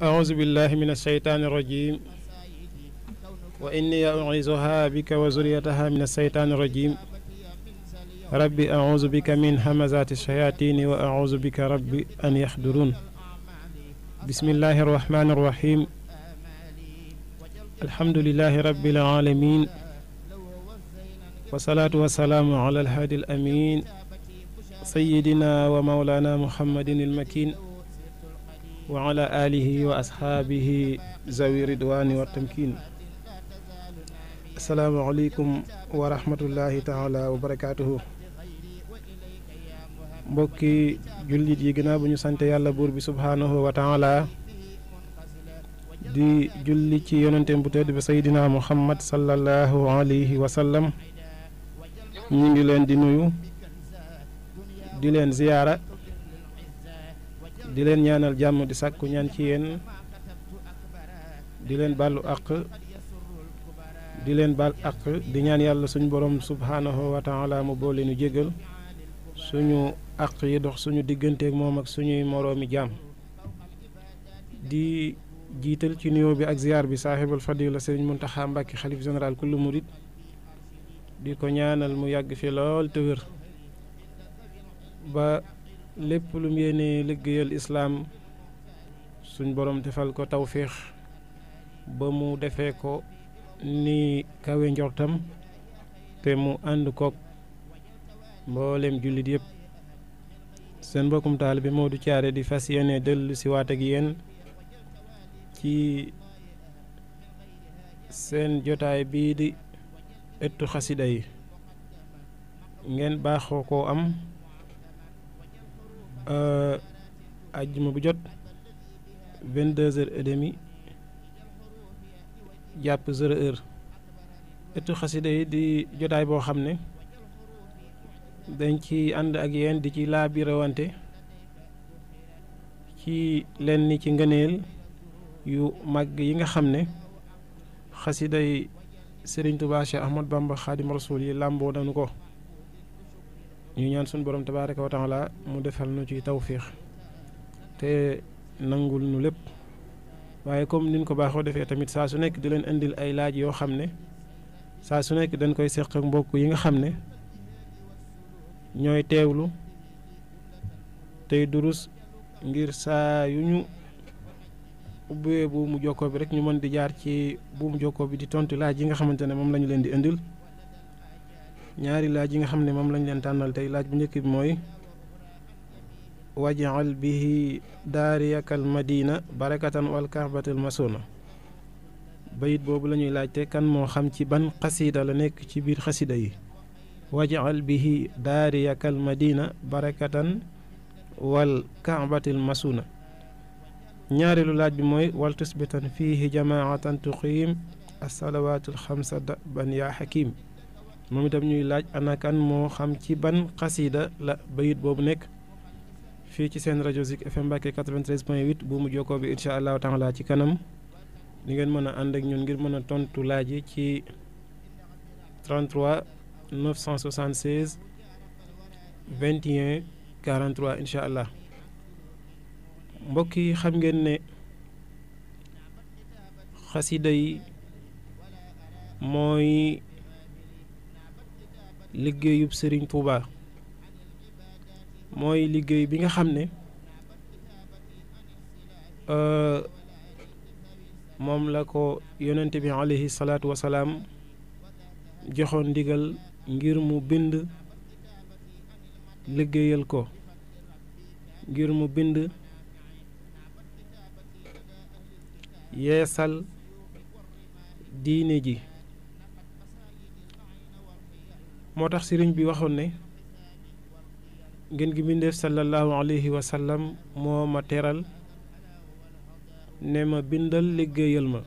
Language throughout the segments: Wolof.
أعوذ بالله من الشيطان الرجيم وإني أعيذها بك وذريتها من الشيطان الرجيم ربي أعوذ بك من همزات الشياطين وأعوذ بك ربي أن يحضرون بسم الله الرحمن الرحيم الحمد لله رب العالمين والصلاة والسلام على الهادي الأمين سيدنا ومولانا محمد المكين وعلى آله وأصحابه ذوي الرضوان والتمكين السلام عليكم ورحمة الله تعالى وبركاته mbokki jullit yi ginnaaw bu ñu sant yàlla buur bi subhaanahu wa taala di julli ci yonenteem bu tedd bi Seydina Muhammad sallallahu alayhi wa sallam ñu ngi leen di nuyu di leen ziyaara di leen ñaanal jàmm di sàkku ñaan ci yéen di leen baalu àq di leen baal àq di ñaan yàlla suñu borom subhaanahu wa taala mu boole nu jégal suñu àq yi dox suñu digganteeg moom ak suñuy moroomi jaam di jiital ci nuyoo bi ak ziyaar bi saaxibul fadila sëriñ Muntaxa Mbàkke xalif général kullu murid di ko ñaanal mu yàgg fi lool te wér ba lépp lu mu yéene liggéeyal islaam suñ borom defal ko tawféex ba mu defee ko ni kawe njortam te mu ànd koog mboolem jullit yëpp seen mbokkum taalibe Modou Thiaré di fas yéene dellu si waat ak yéen ci seen jotaay bii di ëttu xasida yi ngeen baaxoo koo am ajjuma bu jot 22h30 jàpp 0h ëttu xasida yi di jotaay boo xam ne dañ ci ànd ak yéen di ci laabirawante ci lenn ci ngëneel yu mag yi nga xam ne xasida yi Sëriñ Tuubaa Cheikh Ahmad Bamba Xaadim Rasuul yi làmboo nañu ko ñu ñaan suñu borom tabaaraka wa taala mu defal nu ci tawfiix te nangul nu lépp waaye comme niñ ko baaxoo defee tamit saa su nekk di leen indil ay laaj yoo xam ne saa su nekk dañ koy seq ak mbokk yi nga xam ne ñooy teewlu tey durus ngir saa yu ñu ubbee buumu jokkoo bi rek ñu mën di jaar ci buumu jokkoo bi di tontu laaj yi nga xamante ne moom lañu leen di indil ñaari laaj yi nga xam ne moom lañ leen tànnal tey laaj bu njëkk bi mooy waj'al bihi daariyakal madina barakatan wal kaabatal masuna bayit boobu la ñuy laaj te kan moo xam ci ban xasida la nekk ci biir xasida yi waj'al bihi daariyakal madina barakatan wal kaabatil masuna ñaareelu laaj bi mooy wal tusbitan fiihi jamaatan tuqiim as-salawaatul xamsa ban yaa xakim moom itam ñuy laaj ana kan moo xam ci ban xasida la bayit boobu nekk fii ci seen rajo Zik FM Mbàkke 93.8 bu mu jokkoo bi incha allahu taala ci kanam di ngeen mën a ànd ak ñun ngir mën a tontu laaj yi ci 33 976 21 43 incha allah mbokk yi xam ngeen ne xasida yi mooy liggéeyub Sëriñ Tuuba mooy liggéey bi nga xam ne moom la ko yonente bi alayhi salaatu wasalaam joxoon ndigal ngir mu bind liggéeyal ko ngir mu bind yeesal diine ji moo tax sëriñ bi waxoon ne ngeen gi mbindeef sallallahu alayhi wa sallam moo ma teral ne ma bindal liggéeyal ma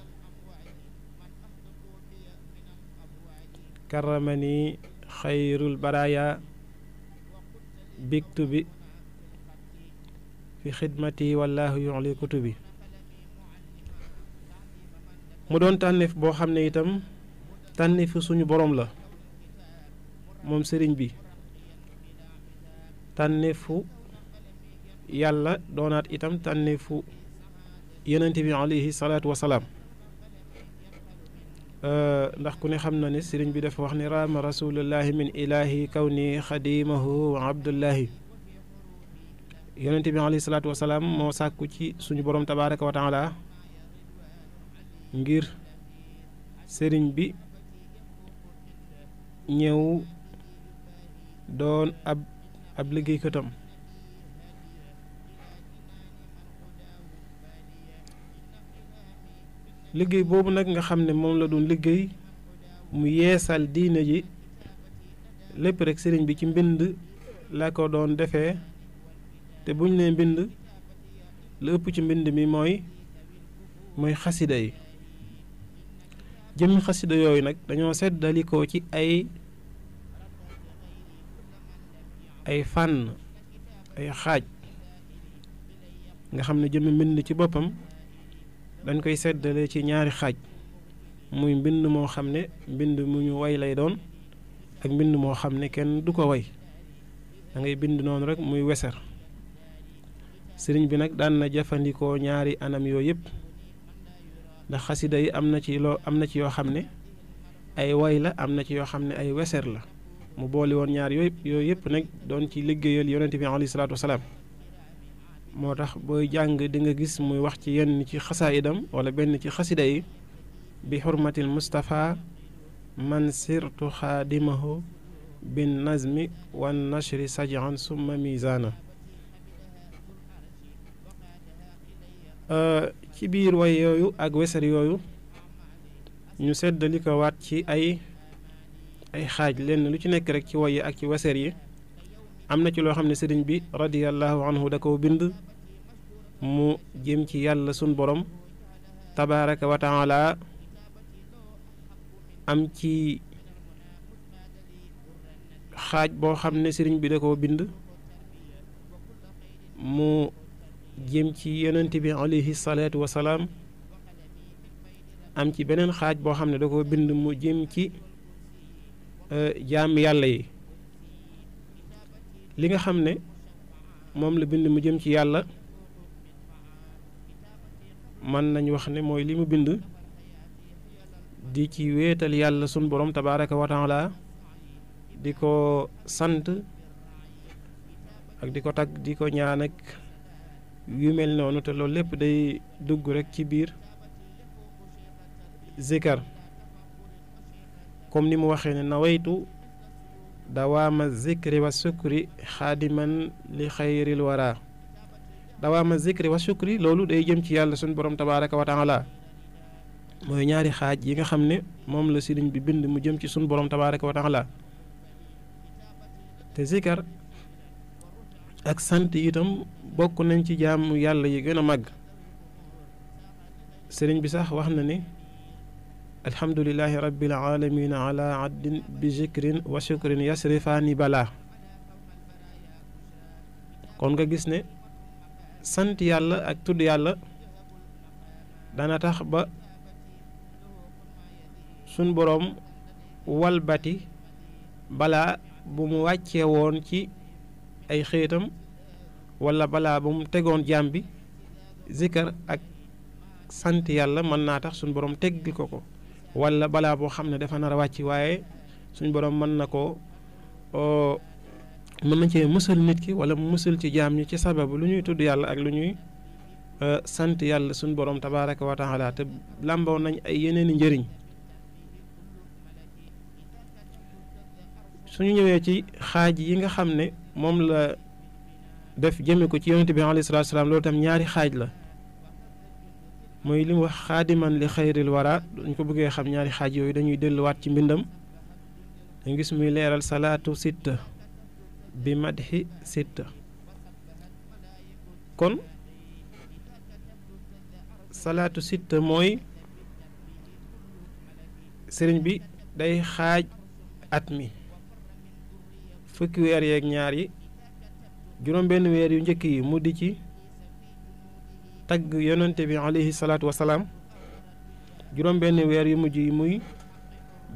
karamani xayrul baraya biktu bi fi xidmati wallahu yu'li kutubi mu doon tànneef boo xam ne itam tànneefu suñu borom la moom sëriñ bi tànneefu yàlla doonaat itam tànneefu yonent bi alayhi salaatu wasalaam ndax ku ne xam na ne sëriñ bi dafa wax ni raama rasulullahi min ilahi kawni xadimahu wa abdullahi yonent bi alayhi salaatu wasalaam moo sàkku ci suñu borom tabaraka wa taala ngir sëriñ bi ñëw doon ab liggéeykatam liggéey boobu nag nga xam ne moom la doon liggéey mu yeesal diine ji lépp rek sëriñ bi ci mbind la ko doon defee te buñ ne mbind lu ëpp ci mbind mi mooy xasida yi jëmmi xasida yooyu nag dañoo seddalikoo ci ay fànn ay xaaj nga xam ne jëmmi mbind ci boppam dañ koy seddale ci ñaari xaaj muy mbind moo xam ne mbind mu ñu way lay doon ak mbind moo xam ne kenn du ko way da ngay bind noonu rek muy weser sëriñ bi nag daan na jëfandikoo ñaari anam yooyu yëpp ndax xasida yi am na ci yoo xam ne ay way la am na ci yoo xam ne ay weser la mu boole woon ñaar yooyu yëpp nag doon ci liggéeyal yonent bi alayhi salaatu wasalaam moo tax booy jàng di nga gis muy wax ci yenn ci xasaayidam wala benn ci xasida yi bi xurmatil Mustafa man sirtu xaadimahu bin nazmi wan nashri sajan summa mizaana ci biir way yooyu ak weser yooyu ñu seddali ko waat ci ay xaaj lenn lu ci nekk rek ci way yi ak ci weser yi am na ci loo xam ne sëriñ bi radiyallahu anhu da ko bind mu jëm ci yàlla sun borom tabaraka wa taala am ci xaaj boo xam ne sëriñ bi da ko bind mu jëm ci yonent bi alayhi salaatu wasalaam am ci beneen xaaj boo xam ne da ko bind mu jëm ci jaam yàlla yi li nga xam ne moom la bind mu jëm ci yàlla mën nañ wax ne mooy li mu bind di ci wéetal yàlla sun borom tabaraka wa taala di ko sant ak di ko tagg di ko ñaan ak yu mel noonu te loolu lépp day dugg rek ci biir zikar comme ni mu waxee ne nawaytu dawaama zikri wa sukri xaadiman li xayril wara dawaama zikri wa sukri loolu day jëm ci yàlla suñu borom tabaraka wa taala mooy ñaari xaaj yi nga xam ne moom la sëriñ bi bind mu jëm ci suñu borom tabaraka wa taala te zikar ak sant itam bokk nañ ci jaamu yàlla yi gën a màgg sëriñ bi sax wax na ne alhamdulillahi rabbil alamin ala addin bi zikrin wa shukrin yasrifaani balaa kon nga gis ne sant yàlla ak tudd yàlla dana tax ba suñ boroom walbati balaa bu mu wàccee woon ci ay xeetam wala balaa bu mu tegoon jaam bi zikar ak sant yàlla mën naa tax suñ boroom teggi ko wala balaa boo xam ne dafa nar a wàcc waaye suñ boroom mën na ko mën na cee mësal nit ki wala mu mësal ci jaam ñi ci sababu lu ñuy tudd yàlla ak lu ñuy sant yàlla suñ boroom tabaraka wa taala te làmboo nañ ay yeneeni njëriñ suñu ñëwee ci xaaj yi nga xam ne moom la def jëme ko ci yonent bi alayhi salaatu salaam loolu tam ñaari xaaj la mooy li mu wax xaadiman li xayril wara dañ ko bëggee xam ñaari xaaj yooyu dañuy delluwaat ci mbindam dañ gis muy leeral salaatu sitta bi madhi sitta kon salaatu sitta mooy sëriñ bi day xaaj at mi fukki weer yeeg ñaar yi juróom benn weer yu njëkk yi mu di ci tagg yonente bi alayhi salaatu wasalaam juróom benn weer yu mujj yi muy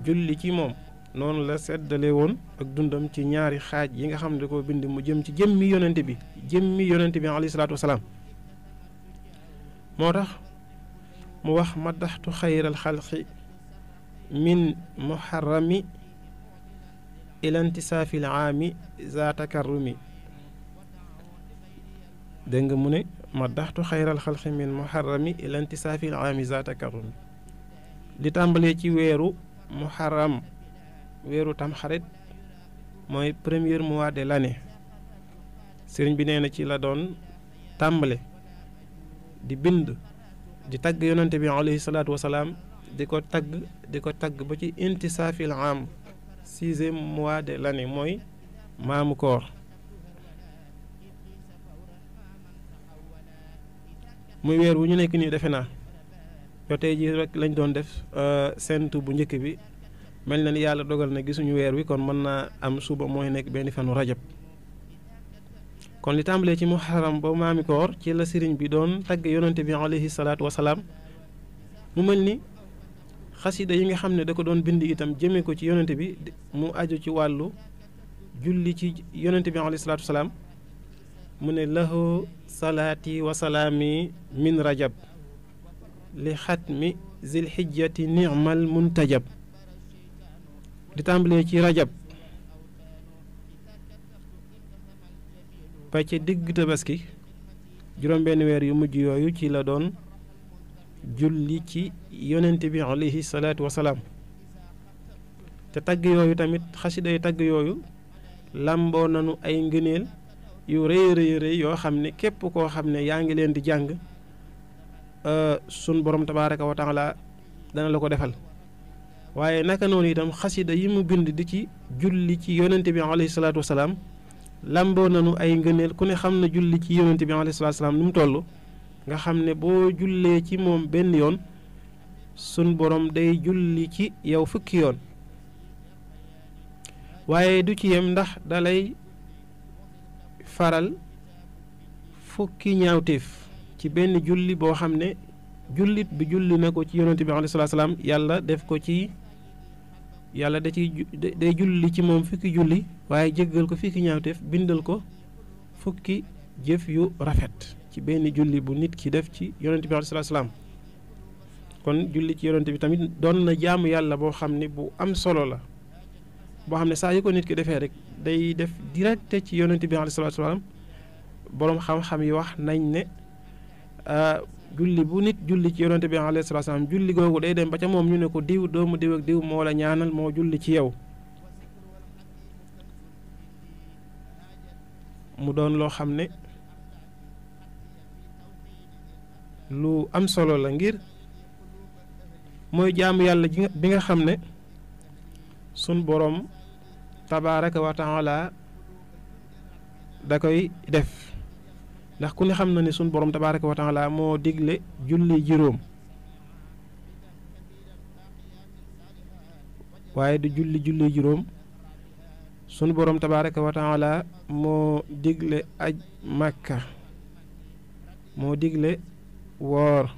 julli ci moom noonu la seddale woon ak dundam ci ñaari xaaj yi nga xam ne da ko bind mu jëm ci jëmmi yonente bi alayhi salaatu wasalaam moo tax mu wax madaxtu xayral xalqi min muharrami ila intisaafi l aami za takarrumi dégg nga mu ne madaxtu xayral xalqi min muharrami ila intisaafi l aami za takarrumi li tàmbalee ci weeru muharram weeru tamxarit mooy premier mois de l'année sëriñ bi nee na ci la doon tàmbale di bind di tagg yonante bi alayhi salaatu wasalaam di ko tagg ba ci intisaafil am 6e mois de l'année mooy maamu koor muy weer wu ñu nekk nii defe naa yoo tey ji rek lañ doon def séntu bu njëkk bi mel na ni yàlla dogal na gisuñu weer wi kon mën naa am suba mooy nekk benn fanu rajab kon li tàmbalee ci muharram ba maami koor ci la sëriñ bi doon tagg yonante bi alayhi salaatu wasalaam mu mel ni xasida yi nga xam ne da ko doon bind itam jëmee ko ci yonante bi mu aju ci wàllu julli ci yonante bi alayhi salaatu wasalaam mu ne lahu salaati wa salaami min rajab li xatmi zil xijjati ni'mal muntajab di tàmbalee ci rajab ba ci digg tabaski juróom-benn weer yu mujj yooyu ci la doon julli ci yonente bi alayhi salaatu wasalaam te tagg yooyu tamit xasiday tagg yooyu làmboo nanu ay ngëneel yu rëy yoo xam ne képp koo xam ne yaa ngi leen di jàng sun borom tabaaraka wa taala dana la ko defal waaye naka noonu itam xasida yi mu bind di ci julli ci yonente bi alayhi salaatu wasalaam lamboo nanu ay ngëneel ku ne xam na julli ci yonente bi alayhi salaatu wasalaam nu mu toll nga xam ne boo jullee ci moom benn yoon sun borom day julli ci yow fukki yoon waaye du ci yem ndax dalay faral fukki ñaawteef ci benn julli boo xam ne jullit bi julli na ko ci yonente bi alayhi salaatu wasalaam yàlla def ko ci yàlla da ciy day julli ci moom fukki julli waaye jéggal ko fukki ñaawteef bindal ko fukki jëf yu rafet ci benn julli bu nit ki def ci yonente bi alayhi salaatu wasalaam kon julli ci yonente bi tamit doon na jaamu yàlla boo xam ne bu am solo la boo xam ne saa yu ko nit ki defee rek day def direct ci yonente bi alayhi salaatu wasalaam boroom xam-xam yi wax nañ ne julli bu nit julli ci yonente bi alayhi salaatu wasalaam julli googu day dem ba ca moom ñu ne ko diw doomu diw ak diw moo la ñaanal moo julli ci yow mu doon loo xam ne lu am solo la ngir mooy jaamu yàlla bi nga xam ne sun boroom tabaaraka wa taala da koy def ndax ku ne xam na ne sun boroom tabaaraka wa taala moo digle julli juróom waaye du julli juróom sun boroom tabaaraka wa taala moo digle aj Makka moo digle woor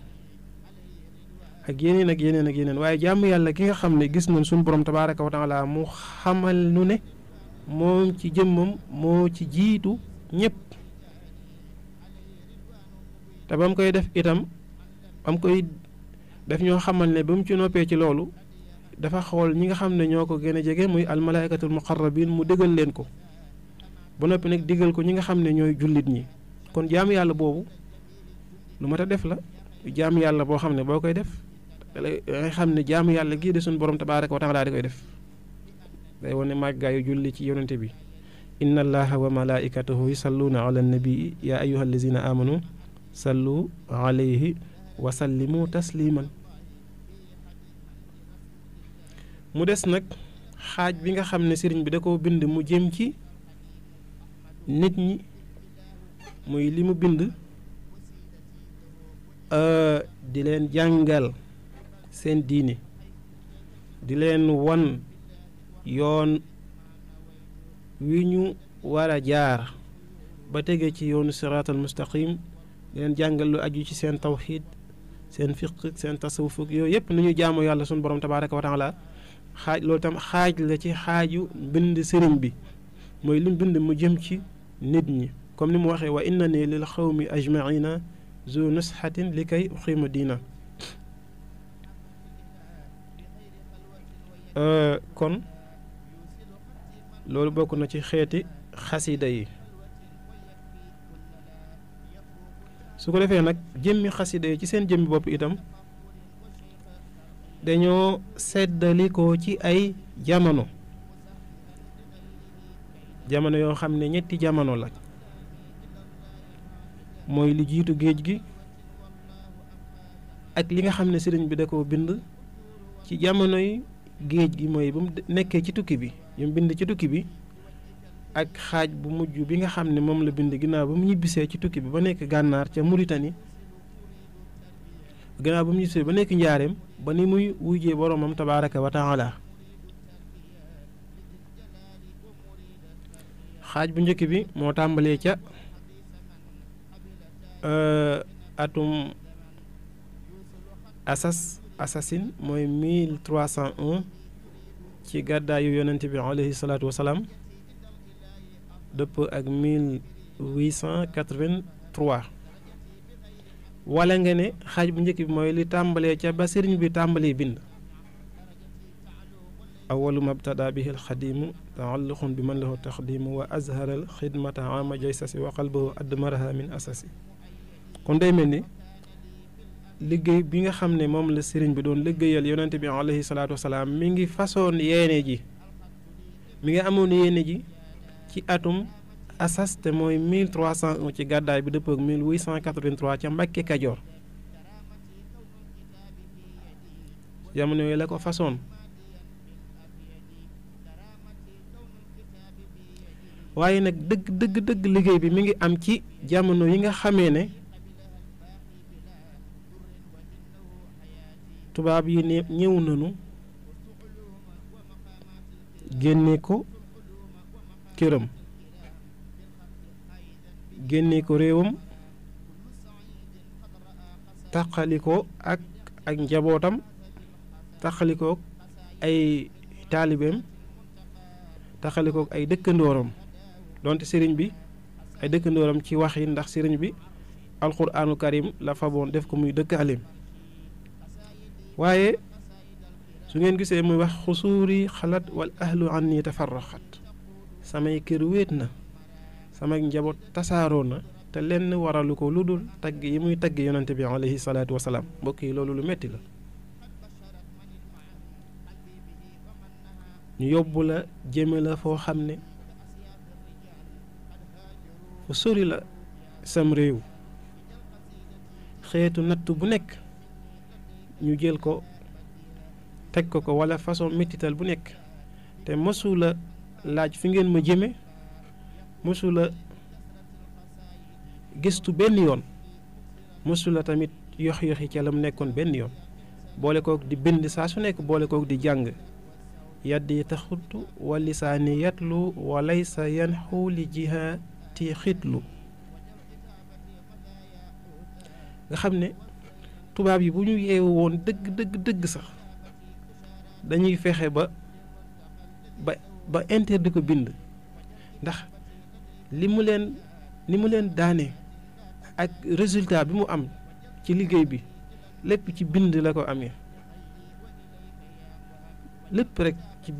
ak yeneen waaye jàmm yàlla ki nga xam ne gis nañ sun boroom tabaaraka wa taala mu xamal nu ne moom ci jëmmam moo ci jiitu ñépp te ba mu koy def itam ba mu koy def ñoo xamal ne ba mu ci noppee ci loolu dafa xool ñi nga xam ne ñoo ko gën a jege muy almalaikatul muqarrabin mu dëggal leen ko ba noppi nag digal ko ñi nga xam ne ñooy jullit ñi kon jaamu yàlla boobu lu mat a def la jaamu yàlla boo xam ne boo koy def dangay xam ne jaamu yàlla gii de suñu borom tabaaraka wa taala di koy def day wane màggaayu julli ci yonente bi inna allaha wa malaikatahu yusalluuna ala nabii ya ayyuha allazina amanu sallu alayhi wa sallimu tasliman mu des nag xaaj bi nga xam ne sëriñ bi da koo bind mu jëm ci nit ñi muy li mu bind di leen jàngal seen diine di leen wan yoon wi ñu war a jaar ba tege ci yoonu siraatal mustaqim di leen jàngal lu aju ci seen tawxiid seen fiq seen tasawuf yooyu yëpp nu ñu jaamu yàlla sunu borom tabaaraka wa taala xaaj loolu tam xaaj la ci xaaju bind sëriñ bi mooy lim bind mu jëm ci nit ñi comme ni mu waxee wa inna ni lil xawmi ajmaina zu nusxatin li kay uxima diina. kon loolu bokk na ci xeeti xasida yi. su ko defee nag jëmmi xasida yi ci seen jëmmi bopp itam dañoo seddalikoo ci ay jamono yoo xam ne ñetti jamono la. mooy li jiitu géej gi ak li nga xam ne sëriñ bi da koo bind ci jamonoy géej gi, mooy ba mu nekkee ci tukki bi yu mu bind ci tukki bi, ak xaaj bu mujj bi nga xam ne moom la bind ginnaaw ba mu ñibbisee ci tukki bi ba nekk gànnaar ca Mauritanie, ginnaaw ba mu ñibbisee ba nekk njaareem ba ni muy wujjee boromam tabaaraka wa taala. xaaj bu njëkk bi moo tàmbalee ca atum assasine mooy 1301 ci gàddaayu yonent bi alayhi salaatu wasalaam, dëpp ak 1883. wala nga ne xaaj bu njëkk bi mooy li tàmbalee ca ba sëriñ bi tàmbalee bind. awalu mabtada bihi alxadimu taalluqun bi man lahu taxdimu wa azharal xidmata ama jaysasi wa qalbahu admaraha min asasi. kon day mel ni liggéey bi nga xam ne moom la sëriñ bi doon liggéeyal yonent bi alayhi salaatu wasalaam mi ngi façon yéene ji, mi ngi amoon yéene ji ci atum asas te mooy 1301 ci gàddaay bi dëpp ak 1883 ca Mbàkke Kajoor. jamono yooyu la ko façon. waaye nag dëgg liggéey bi mi ngi am ci jamono yi nga xamee ne tubaab yi ne ñëw nañu génne ko këram, génne ko réewam, taqaliko ak njabootam, taqaliko ay taalibeem, taqaliko ay dëkkandooram. donte sëriñ bi ay dëkkandooram ci wax yi, ndax sëriñ bi alquraanu karim la faboon def ko muy dëkkaaleem. waaye su ngeen gisee muy wax xusuuri xalat wal ahlu anni tafarraxat, samay kër wéet na, samay njaboot tasaaroo na, te lenn waralu ko lu dul tagg yi muy tagg yonante bi alayhi salaatu wasalaam. mbokk yi loolu lu metti la. ñu yóbbu la jëme la foo xam ne fu sori la sam réew, xeetu natt bu nekk ñu jël ko teg ko wala façon mettital bu nekk, te mësula laaj fi ngeen ma jëme, mësula gëstu benn yoon, mësula tamit yox-yoxi ca lam nekkoon benn yoon. boole kook di bind saa su nekk, boole kook di jàng. yaddi taxutu wa lisaani yatlu wa laysa yanxu li jihaati xitlu. nga xam ne tubaab yi bu ñu yeewu woon dëgg sax dañuy fexe ba interdit ko bind, ndax li mu leen daane ak résultat bi mu am ci liggéey bi lépp ci bind la ko amee. lépp rek ci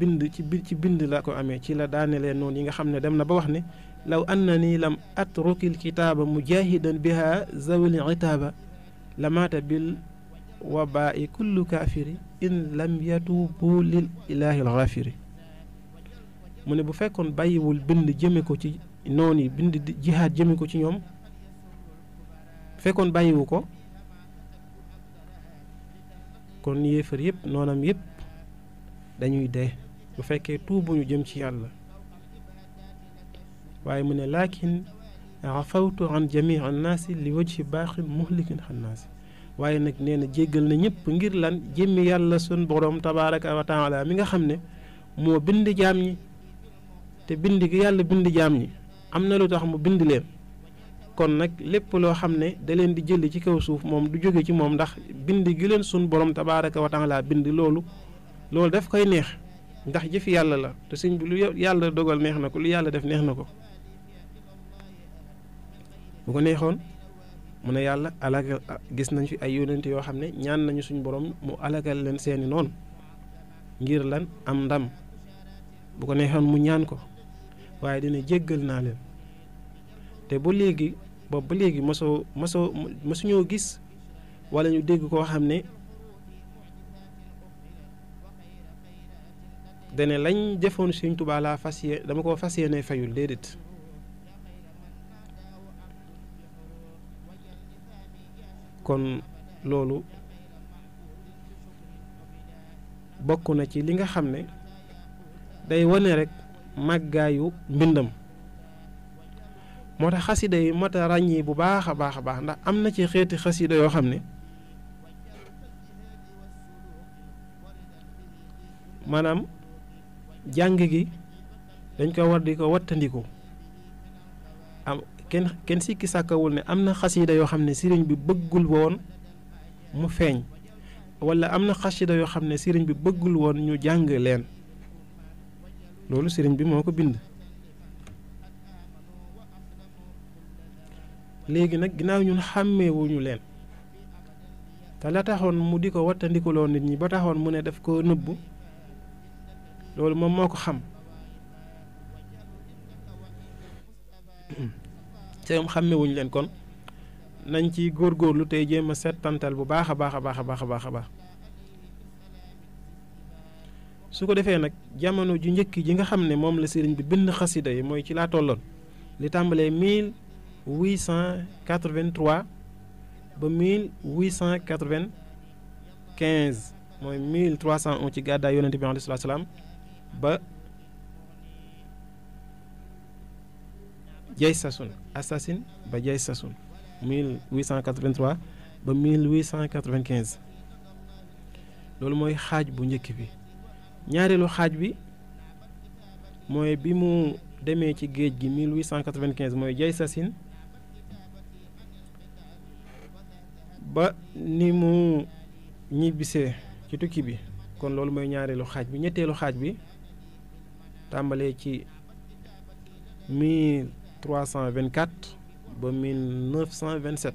bind la ko amee, ci la daane leen noonu yi nga xam ne dem na ba wax ne law annani lam atrukil kitaaba mujahidan biha zawil itaaba lamaata bil wabaa'i kullu kaafiri in lam yatuubu lil ilaahi al-ghafiri. mu ne bu fekkoon bàyyiwul bind jëme ko ci noon yi, bind jihaad jëme ko ci ñoom, fekkoon bàyyiwu ko kon yéefar yëpp, noonam yëpp dañuy dee bu fekkee tuubuñu jëm ci yàlla. waaye mu ne laakin afawtu an jamii annaasi li wajhi baaxin muhlikin xannaasi. waaye nag nee na jéggal na ñëpp ngir lan jëmmi yàlla sun borom tabaaraka wa taala mi nga xam ne moo bind jaam ñi, te bind gi yàlla bind jaam ñi am na lu tax mu bind leen. kon nag lépp loo xam ne da leen di jëli ci kaw suuf moom du jóge ci moom, ndax bind gi leen sun borom tabaaraka wa taala bind loolu daf koy neex, ndax jëfi yàlla la. te sëñ bi lu yàlla dogal neex na ko, lu yàlla def neex na ko. bu ko neexoon mu ne yàlla alagal gis nañ fi ay yonent yoo xam ne ñaan nañu suñu borom mu alagal leen seeni noonu ngir lan am ndam bu ko neexoon mu ñaan ko waaye dina jéggal naa leen te ba léegi boobu ba léegi mësuñoo gis wala ñu dégg koo xam ne dane lañ defoon Sëriñ Tuubaa laa dama ko fas yéene fayul déedéet kon loolu bokk na ci li nga xam ne day wane rek màggaayu mbindam moo tax xasida yi mat a ràññee bu baax a baax a baax ndax am na ci xeeti xasida yoo xam ne maanaam jàng gi dañ ko war di ko wattandiku am kenn sikki sàkkawul ne am na xasida yoo xam ne sëriñ bi bëggul woon mu feeñ wala am na xasida yoo xam ne sëriñ bi bëggul woon ñu jàng leen loolu sëriñ bi moo ko bind léegi nag ginnaaw ñun xàmmeewuñu leen te la taxoon mu di ko wattandikuloo nit ñi ba taxoon mu ne daf ko nëbbu loolu moom moo ko xam te moom xàmmewuñu leen kon nañ ci góorgóorlu tey jéem a settantal bu baax a baax a baax a baax a baax a baax su ko defee nag jamono ju njëkk ji nga xam ne moom la sëriñ bi bind xasida yi mooy ci laa tolloon li tàmbalee 1883 ba 1895 mooy 1301 ci gàddaay yonente bi alayhi salaatu salaam ba jay sasun assasine ba jay sasun 1883 ba 1895 loolu mooy xaaj bu njëkk bi ñaareelu xaaj bi mooy bi mu demee ci géej gi 1895 mooy jay sasin ba ni mu ñibbisee ci tukki bi kon loolu mooy ñaareelu xaaj bi ñetteelu xaaj bi tàmbalee ci 1324 ba 1927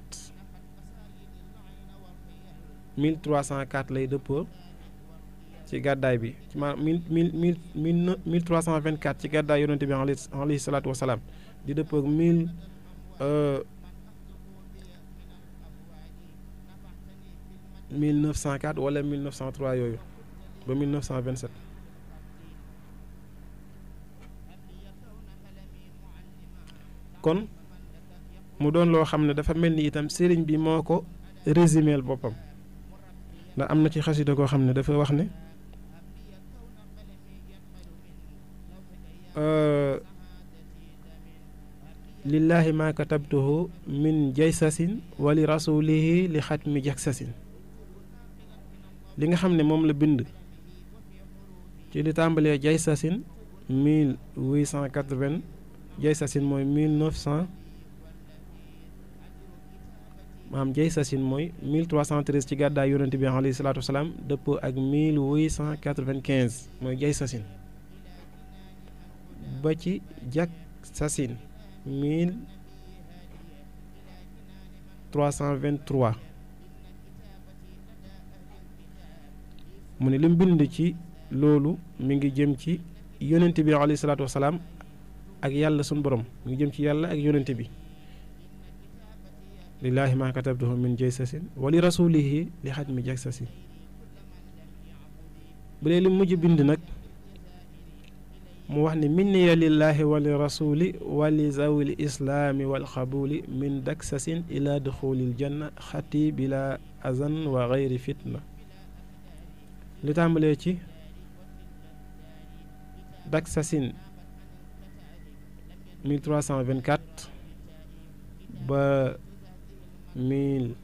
1304 lay dëppoo ci gàddaay bi ci maanaam 1324 ci gàddaay yonente bi alayhi salaatu wasalaam di dëppoo 1904 wala 1903 yooyu ba 1927 kon mu doon loo xam ne dafa mel ni itam sëriñ bi moo ko résumeel boppam ndax am na ci xasida koo xam ne dafa wax ne lillahi ma katabtuhu min jaysasin wa li rasulihi li xatmi jaksasin li nga xam ne moom la bind ci li tàmbalee jaysasin 1880 jaysasin mooy 1900 maam jaysasin mooy 1313 ci gàddaay yonente bi alayhi salaatu wasalaam dëppoo ak 1895 mooy jaysasin ba ci jaksasin 1323 mu ne li mu bind ci loolu mi ngi jëm ci yonente bi alayhi salaatu wasalaam ak yàlla sun borom mi ngi jëm ci yàlla ak yonente bi lillahi ma katabtuhu min jaysasin wa li rasulihi li xatmi jaksasin bu dee li mujj bind nag mu wax ne minniya lillahi wa li rasuli wa li zawil islaami wal xabuli min daksasin ila duxulil janna xati bila azan wa gayri fitna li tàmbalee ci daksasin 1324 ba 1000